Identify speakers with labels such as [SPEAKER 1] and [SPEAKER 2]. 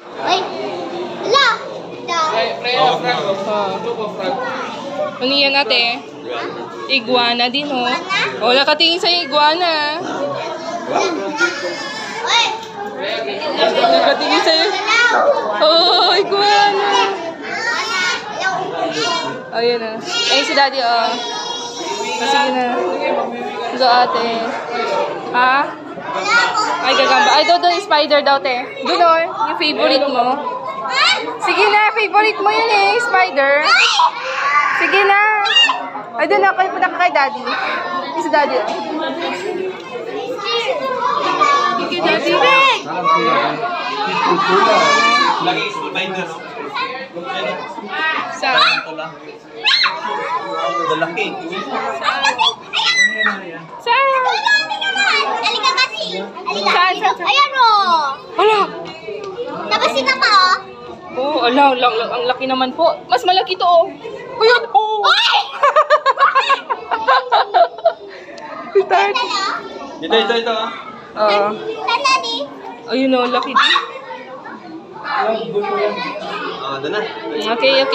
[SPEAKER 1] Ay! Ala!
[SPEAKER 2] Ano yan ate? Iguana din oh. Wala katingin sa iguana. Wala katingin sa oh, iguana. Ayun na. Ayun si daddy oh. Sige na. So ate. Ha? Ay gagamba. Ay doon spider daw te. Doon oh. Yung favorite mo. Sige na, favorite mo yun eh, spider. Sige na. Ay, doon na, punta ka kay daddy. Si daddy. Sige, daddy.
[SPEAKER 3] Lagi spider.
[SPEAKER 2] Saan?
[SPEAKER 3] Lalaki.
[SPEAKER 2] Saan?
[SPEAKER 1] Halika kasi.
[SPEAKER 2] Saan?
[SPEAKER 1] Ayan o.
[SPEAKER 2] Hala.
[SPEAKER 1] Nabasin na pa o.
[SPEAKER 2] Oh, ala, ang laki naman po. Mas malaki to oh. Ayun, oh.
[SPEAKER 3] Ito.
[SPEAKER 1] Daddy.
[SPEAKER 2] Ayun oh, laki din.
[SPEAKER 3] Doon na.
[SPEAKER 2] Okay.